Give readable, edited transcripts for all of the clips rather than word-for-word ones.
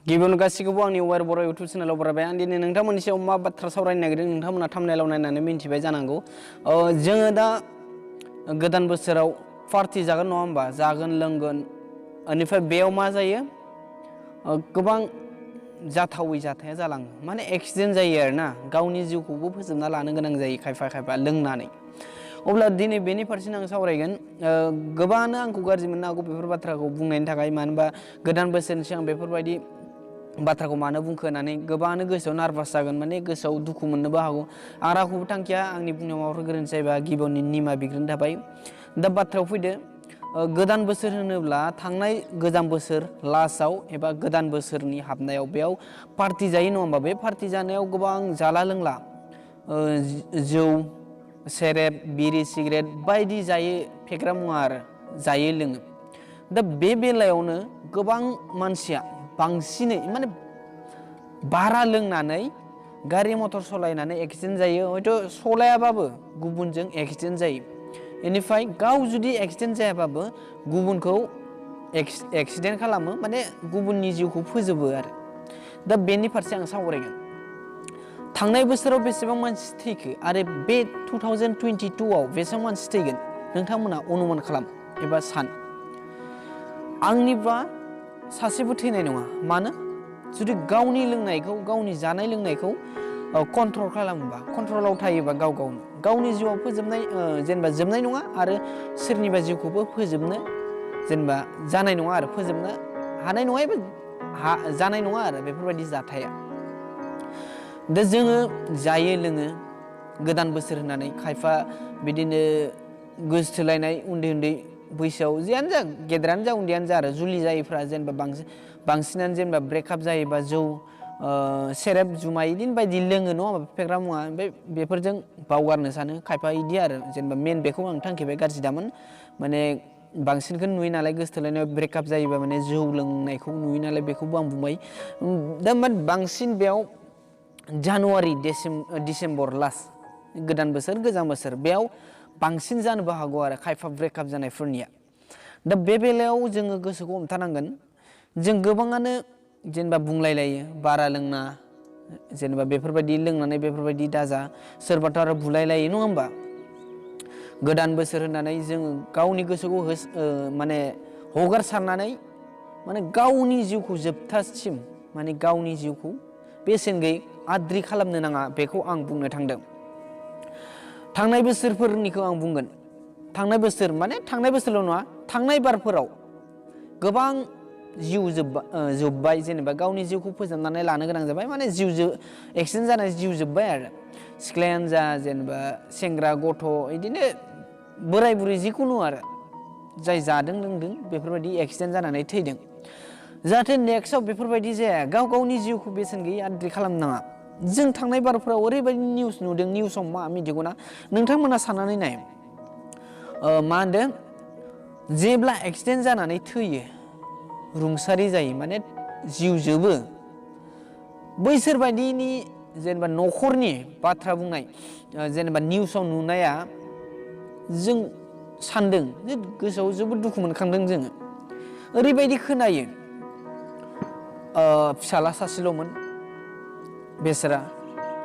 गिबियावनो गासिखौबो आंनि वायर बर' इउटुब चेनेलाव बरायबाय आं दिनै नोंथांमोननि सायाव मा बाथ्रा सावरायनो नागिरदों नोंथांमोना थाम्बनेलाव नायनानै मिन्थिबाय जानांगौ जोङो दा गोदान बोसोराव पार्टि जागोन नङा होमबा जागोन लोंगोन बेनिफ्राय बेयाव मा जायो गोबां जाथावै जाथाया जालाङो माने एक्सिडेन्ट जायो आरोना गावनि जिउखौबो फोजोबना लानो गोनां जायो खायफा लोंनानै अब्ला दिनै बेनि फारसेनो आं सावरायगोन गोबाङानो आंखौ गाज्रि मोननो हागौ बेफोर बाथ्राखौ बुंनायनि थाखाय मानो होनबा गोदान बोसोरनि सिगां बेफोरबायदि बाथ्राखौ मानो बुंखो होननानै गोबाङानो गोसोआव नारभास जागोन माने गोसोआव दुखु मोननोबो हागौ आं रावखौबो थांखिया आंनि बुंनायाव माबाफोर गोरोन्थि जायोबा गिबियावनो निमाहा बिग्रोनो थाबाय दा बाथ्रायाव फैदो गोदान बोसोर होनोब्ला थांनाय गोजाम बोसोर लास्टआव एबा गोदान बोसोरनि हाबनायाव बेयाव पार्टि जायो नङा होमबा बे पार्टि जानायाव गोबां जाला लोंला जौ सेरेब बिरि सिगारेट बायदि जायो फेग्रा मुवा आरो जायो लोङो दा बे बेलायावनो गोबां मानसिया बांसिनै माने बारा लोंनानै गारि मटर सालायनानै एक्सिडेन्ट जायो हयथ' सलायाबाबो गुबुनजों एक्सिडेन्ट जायो बेनिफ्राय गाव जुदि एक्सिडेन्ट जायाबाबो गुबुनखौ एक्सिडेन्ट खालामो माने गुबुननि जिउखौ फोजोबो आरो दा बेनि फारसे आं सावरायगोन थांनाय बोसोराव बेसेबां मानसि थैखो आरो बे 2022आव बेसेबां मानसि थैगोन नोंथांमोना अनुमान खालाम एबा सान आंनिबा सासेबो थैनाय नङा मानो जुदि गावनि लोंनायखौ गावनि जानाय लोंनायखौ कन्ट्रल खालामोबा कन्ट्रलाव थायोबा गावनि जिउआव फोजोबनाय जेनेबा जोबनाय नङा आरो सोरनिबा जिउखौबो फोजोबनो जेनेबा जानाय नङा आरो फोजोबनो हानाय नङा एबा जानाय नङा आरो बेफोरबायदि जाथाया दा जोङो जायो लोङो गोदान बोसोर होननानै खायफा बिदिनो गोसथोलायनाय उन्दै बैसोआव जियानो जा गेदेरानो जा उन्दैयानो जा आरो जुलि जायैफ्रा जेनेबा बांसिनानो जेनेबा ब्रेकआप जायोबा जौ सेरेब जुमाय बिदिनो बायदि लोङो नङा होमबा फेग्रा मुवा ओमफ्राय बेफोरजों बावगारनो सानो खायफा इदि आरो जेनेबा मेन बेखौ आं थांखिबाय गाज्रि दामोन माने बांसिनखौनो नुयो नालाय गोसथोलायनायाव ब्रेकआप जायोबा माने जौ लोंनायखौ नुयो नालाय बेखौबो आं बुंबाय दा बांसिन बेयाव जानुवारि डिसेम्बर लास्ट गोदान बोसोर गोजाम बोसोर बेयाव बांसिन जानोबो हागौ आरो खायफा ब्रेकआप जानायफोरनिया दा बे बेलायाव जोङो गोसोखौ हमथानांगोन जों गोबाङानो जेनेबा बुंलायलायो बारा लोंना जेनेबा बेफोरबायदि लोंनानै बेफोरबायदि दाजा सोरबाथ' आरो बुलायलायो नङा होमबा गोदान बोसोर होननानै जोङो गावनि गोसोखौ माने हगारसारनानै माने गावनि जिउखौ जोबथासिम माने गावनि जिउखौ बेसेन गैयै आद्रि खालामनो नाङा बेखौ आं बुंनो थांदों थांनाय बोसोरफोरनिखौ आं बुंगोन थांनाय बोसोर माने थांनाय बोसोरल' नङा थांनाय बारफोराव गोबां जिउ जोब्बाय जेनेबा गावनि जिउखौ फोजोबनानै लानो गोनां जाबाय माने एक्सिडेन्ट जानाय जिउ जोब्बाय आरो सिख्लायानो जा जेनेबा सेंग्रा गथ' बिदिनो बोराय बुरै जिखुनु आरो जाय जादों लोंदों बेफोरबायदि एक्सिडेन्ट जानानै थैदों जाहाथे नेक्स्टआव बेफोरबायदि जाया गावनि जिउखौ बेसेन गैयै आद्रि खालामनाङा जों थांनाय बारफोराव ओरैबायदि निउस नुदों निउसाव मा मिथिगौना नोंथांमोना साननानै नाय मा होनदों जेब्ला एक्सिडेन्ट जानानै थैयो रुंसारि जायो माने जिउ जोबो बैसोर बायदिनि जेनेबा न'खरनि बाथ्रा बुंनाय जेनेबा निउसाव नुनाया जों सानदों जे गोसोआव जोबोद दुखु मोनखांदों जोङो ओरैबायदि खोनायो फिसाला सासेल'मोन बेसोरा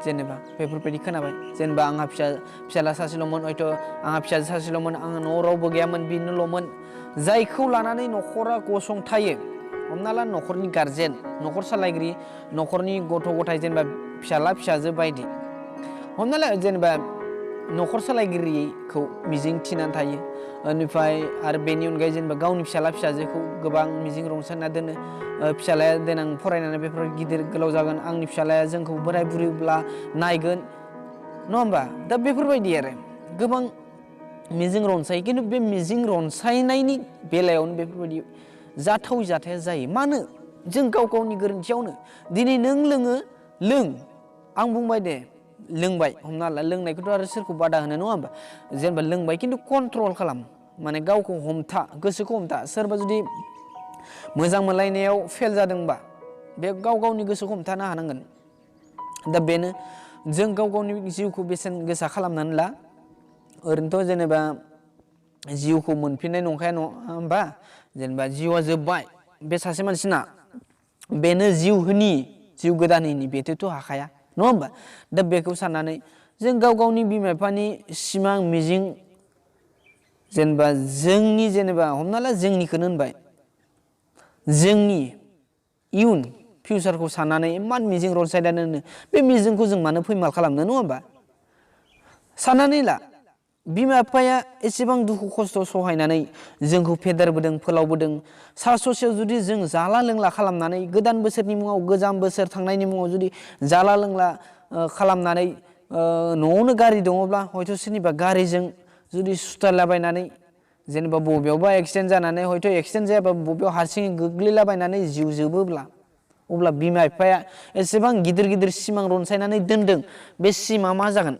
जेनेबा बेफोरबायदि खोनाबाय जेनेबा आंहा फिसाला सासेल'मोन हयथ' आंहा फिसाजो सासेल'मोन आंहा न'आव रावबो गैयामोन बेनोल'मोन जायखौ लानानै न'खरा गसंथायो हमना ला न'खरनि गारजेन न'खर सालायगिरि न'खरनि गथ' गथाय जेनेबा फिसाला फिसाजो बायदि हमना ला जेनेबा न'खर सालायगिरिखौ मिजिं थिनानै थायो बेनिफ्राय आरो बेनि अनगायै जेनेबा गावनि फिसाला फिसाजोखौ गोबां मिजिं रंसारना दोनो फिसालाया देनां फरायनानै बेफोर गिदिर गोलाव जागोन आंनि फिसालाया जोंखौ बोराय बुरैब्ला नायगोन नङा होमबा दा बेफोरबायदि आरो गोबां मिजिं रनसायो खिन्थु बे मिजिं रनसायनायनि बेलायावनो बेफोरबायदि जाथावै जाथाया जायो मानो जों गावनि गोरोन्थियावनो दिनै नों लों आं बुंबाय दे लोंबाय हमना ला लोंनायखौथ' आरो सोरखौ बादा होनो नङा होमबा जेनेबा लोंबाय खिन्थु कन्ट्रल खालाम माने गावखौ हमथा गोसोखौ हमथा सोरबा जुदि मोजां मोनलायनायाव फेल जादोंबा बे गावनि गोसोखौ हमथानो हानांगोन दा बेनो जों गावनि जिउखौ बेसेन गोसा खालामनानै ला ओरैनोथ' जेनेबा जिउखौ मोनफिननाय नंखाया नङा होमबा जेनेबा जिउआ जोब्बाय बे सासे मानसिना बेनो जिउ गोदाननि बेथ' हाखाया नङा होमबा दा बेखौ साननानै जों गाव गावनि बिमा बिफानि सिमां मिजिं जेनेबा जोंनि जेनेबा हमना ला जोंनिखौनो होनबाय जोंनि इयुन फिउचारखौ साननानै इमान मिजिं रनसायनानै बे मिजिंखौ जों मानो फैमाल खालामनो नङा होमबा साननानै ला बिमा बिफाया एसेबां दुखु खस्थ' सहायनानै जोंखौ फेदेरबोदों फोलावबोदों सा ससेयाव जुदि जों जाला लोंला खालामनानै गोदान बोसोरनि मुङाव गोजाम बोसोर थांनायनि मुङाव जुदि जाला लोंला खालामनानै न'आवनो गारि दङब्ला हयथ' सोरनिबा गारिजों जुदि सुथारलाबायनानै जेनेबा बबेयावबा एक्सिडेन्ट जानानै हयथ' एक्सिडेन्ट जायाबा बबेयाव हारसिङै गोग्लैलाबायनानै जिउ जोबोब्ला अब्ला बिमा बिफाया एसेबां गिदिर गिदिर सिमां रनसायनानै दोनदों बे सिमां मा जागोन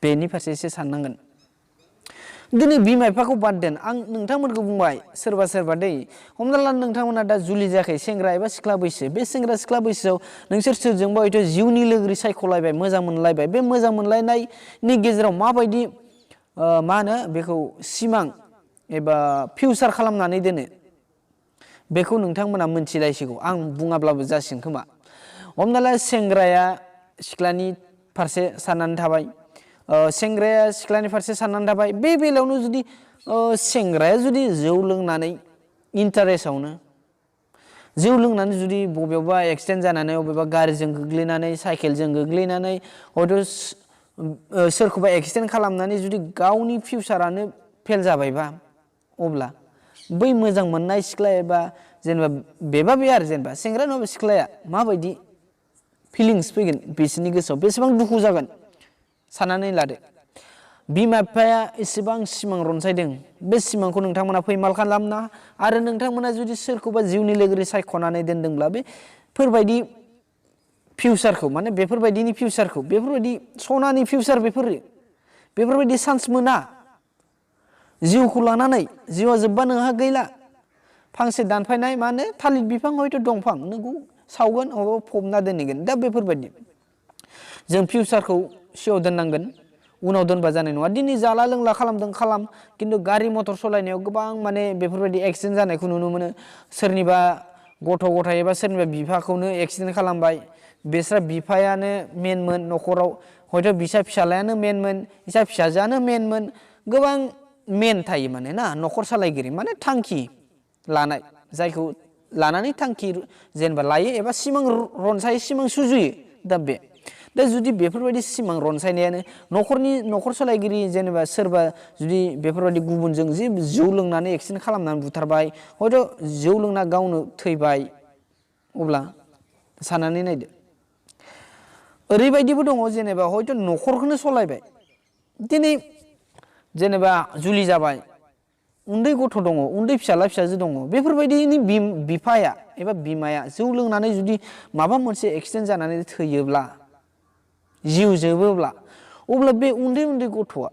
बेनि फारसे एसे साननांगोन दिनै बिमा बिफाखौ बाद दोन आं नोंथांमोनखौ बुंबाय सोरबा दै हमना ला नोंथांमोना दा जुलि जायाखै सेंग्रा एबा सिख्ला बैसो बे सेंग्रा सिख्ला बैसोआव नोंसोर सोरजोंबा हयथ' जिउनि लोगोरि सायख'लायबाय मोजां मोनलायबाय बे मोजां मोनलायनायनि गेजेराव माबायदि मा होनो बेखौ सिमां एबा फिउचार खालामनानै दोनो बेखौ नोंथांमोना मोनथिलायसिगौ आं बुङाब्लाबो जासिगोन खोमा हमना ला सेंग्राया सिख्लानि फारसे साननानै थाबाय सेंग्राया सिख्लानि फारसे साननानै थाबाय बे बेलायावनो जुदि सेंग्राया जुदि जौ लोंनानै इन्टारेस्टआवनो जौ लोंनानै जुदि बबेयावबा एक्सिडेन्ट जानानै बबेबा गारिजों गोग्लैनानै साइकेलजों गोग्लैनानै हयथ' सोरखौबा एक्सिडेन्ट खालामनानै जुदि गावनि फिउचारानो फेल जाबायबा अब्ला बै मोजां मोननाय सिख्ला एबा जेनेबा बेबा बे आरो जेनेबा सेंग्रा नङाबा सिख्लाया माबायदि फिलिंस फैगोन बिसोरनि गोसोआव बेसेबां दुखु जागोन साननानै लादो बिमा बिफाया एसेबां सिमां रनसायदों बे सिमांखौ नोंथांमोना फैमाल खालामना आरो नोंथांमोना जुदि सोरखौबा जिउनि लोगोरि सायख'नानै दोनदोंब्ला बेफोरबायदि फिउचारखौ माने बेफोरबायदिनि फिउचारखौ बेफोरबायदि सनानि फिउचार बेफोरबायदि चान्स मोना जिउखौ लानानै जिउआ जोब्बा नोंहा गैला फांसे दानफायनाय माने थालिर बिफां हयथ' दंफां नोंखौ सावगोन अबावबा फबना दोनहैगोन दा बेफोरबायदि जों फिउचारखौ सिगाङाव दोननांगोन उनाव दोनबा जानाय नङा दिनै जाला लोंला खालामदों खालाम खिन्थु गारि मटर सालायनायाव गोबां माने बेफोरबायदि एक्सिडेन्ट जानायखौ नुनो मोनो सोरनिबा गथ' गथाय एबा सोरनिबा बिफाखौनो एक्सिडेन्ट खालामबाय बिस्रा बिफायानो मेनमोन न'खराव हयथ' बिसा फिसालायानो मेनमोन बिसा फिसाजोआनो मेनमोन गोबां मेन थायो माने ना न'खर सालायगिरि माने थांखि लानाय जायखौ लानानै थांखि जेनेबा लायो एबा सिमां रनसायो सिमां सुजुयो दा जुदि बेफोरबायदि सिमां रनसायनायानो न'खर सालायगिरि जेनेबा सोरबा जुदि बेफोरबायदि गुबुनजों जि जौ लोंनानै एक्सिडेन्ट खालामनानै बुथारबाय हयथ' जौ लोंना गावनो थैबाय अब्ला साननानै नायदो ओरैबायदिबो दङ जेनेबा हयथ' न'खरखौनो सालायबाय दिनै जेनेबा जुलि जाबाय उन्दै गथ' दङ उन्दै फिसाला फिसाजो दङ बेफोरबायदिनि बिफाया एबा बिमाया जौ लोंनानै जुदि माबा मोनसे एक्सिडेन्ट जानानै थैयोब्ला जिउ जोबोब्ला अब्ला बे उन्दै गथ'आ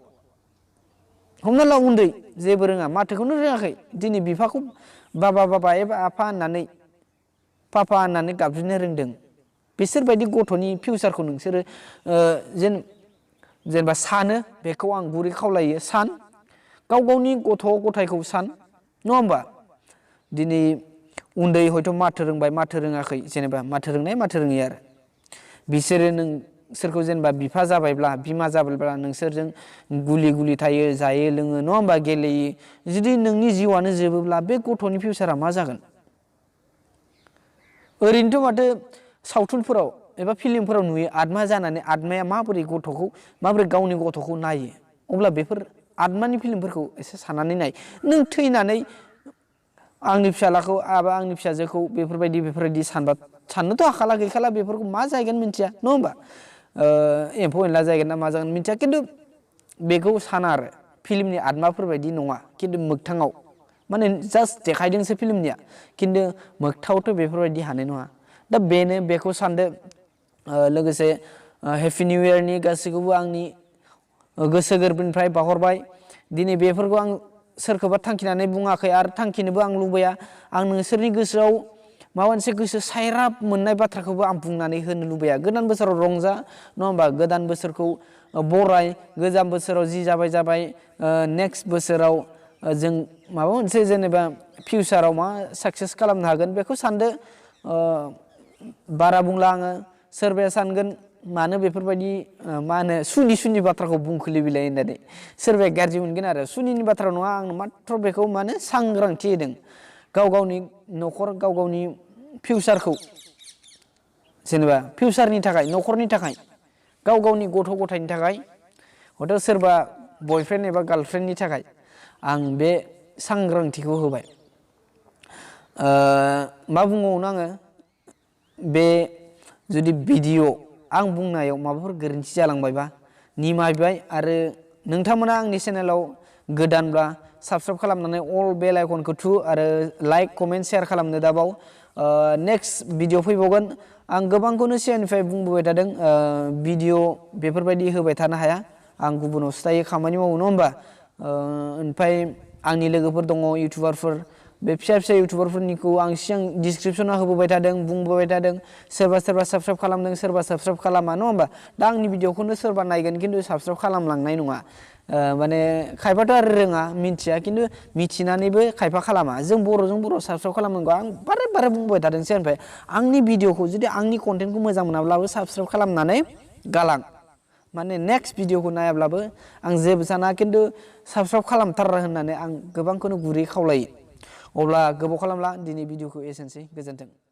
हमना ला उन्दै जेबो रोङा माथोखौनो रोङाखै दिनै बिफाखौ बाबा एबा आफा होननानै पापा होननानै गाबज्रिनो रोंदों बिसोरबायदि गथ'नि फिउचारखौ नोंसोरो जेनेबा सानो बेखौ आं गुरै खावलायो सान गाव गावनि गथ' गथायखौ सान नङा होमबा दिनै उन्दै हयथ' माथो रोंबाय माथो रोङाखै जेनेबा माथो रोंनाय माथो रोङै आरो बिसोरो नोंसोरखौ जेनेबा बिफा जाबायब्ला बिमा जाबायब्ला नोंसोरजों गुलि थायो जायो लोङो नङा होमबा गेलेयो जुदि नोंनि जिउआनो जोबोब्ला बे गथ'नि फिउचारा मा जागोन ओरैनोथ' माथो सावथुनफोराव एबा फिल्मफोराव नुयो आत्मा जानानै आत्माया माबोरै गावनि गथ'खौ नायो अब्ला बेफोर आत्मानि फिल्मफोरखौ एसे साननानै नाय नों थैनानै आंनि फिसालाखौ एबा आंनि फिसाजोखौ बेफोरबायदि साननोथ' हाखाला गैखाला बेफोरखौ मा जाहैगोन मिथिया नङा होमबा एम्फौ एनला जाहैगोन ना मा जागोन मिथिया खिन्थु बेखौ साना आरो फिल्मनि आत्माफोरबायदि नङा खिन्थु मोगथाङाव माने जास्ट देखायदोंसो फिल्मनिया खिन्थु मोगथाङावथ' बेफोरबायदि हानाय नङा दा बेखौ सानदो लोगोसे हेपि निउ इयारनि गासैखौबो आंनि गोसो गोरबोनिफ्राय बावहरबाय दिनै बेफोरखौ आं सोरखौबा थांखिनानै बुङाखै आरो थांखिनोबो आं लुबैया आं नोंसोरनि गोसोआव माबा मोनसे गोसो सायराब मोननाय बाथ्राखौबो आं बुंनानै होनो लुबैया गोदान बोसोराव रंजा नङा होमबा गोदान बोसोरखौ बराय गोजाम बोसोराव जि जाबाय नेक्स्ट बोसोराव जों माबा मोनसे जेनेबा फिउचाराव मा साक्सेस खालामनो हागोन बेखौ सानदो बारा बुंला आङो सोरबाया सानगोन मानो बेफोरबायदि मा होनो सुनि बाथ्राखौ बुंखोलि बिलाय होननानै सोरबाया गाज्रि मोनगोन आरो सुनिनि बाथ्रा नङा आं मात्र बेखौ मानो सांग्रांथि होदों गाव गावनि न'खर गाव गावनि फिउचारखौ जेनेबा फिउचारनि थाखाय न'खरनि थाखाय गाव गावनि गथ' गथायनि थाखाय हयथ' सोरबा बयफ्रेन्ड एबा गार्लफ्रेन्डनि थाखाय आं बे सांग्रांथिखौ होबाय मा बुंबावनो आङो बे जुदि भिडिअ आं बुंनायाव माबाफोर गोरोन्थि जालांबायबा निमाहा बिबाय आरो नोंथांमोना आंनि चेनेलाव गोदानब्ला साबस्क्राइब खालामनानै अल बेल आइकनखौ थु आरो लाइक कमेन्ट शेयार खालामनो दाबाव नेक्स्ट भिडिअ फैबावगोन आं गोबांखौनो सिगांनिफ्राय बुंबोबाय थादों भिडिअ बेफोरबायदि होबाय थानो हाया आं गुबुनावसो थायो खामानि मावो नङा होमबा ओमफ्राय आंनि लोगोफोर दङ इउटुबारफोर बे फिसा इउटुबारफोरनिखौ आं सिगां डिसक्रिपसनाव होबोबाय थादों बुंबोबाय थादों सोरबा साबस्क्राइब खालामदों सोरबा साबस्क्राइब खालामा नङा होमबा दा आंनि भिडिअखौनो सोरबा नायगोन खिन्थु साबस्क्राइब खालामलांनाय नङा माने खायफाथ' आरो रोङा मिथिया खिन्थु मिथिनानैबो खायफा खालामा जों बर'जों बर' साबस्क्राइब खालामनांगौ आं बारे बुंबाय थादों सिगांनिफ्राय आंनि भिडिअखौ जुदि आंनि कन्टेन्टखौ मोजां मोनाब्लाबो साबस्क्राइब खालामनानै गालां माने नेक्स्ट भिडिअखौ नायाब्लाबो आं जेबो साना खिन्थु साबस्क्राइब खालामथार होननानै आं गोबांखौनो गुरै खावलायो अब्ला गोबाव खालामला दिनै भिडिअखौ एसेनोसै गोजोन्थों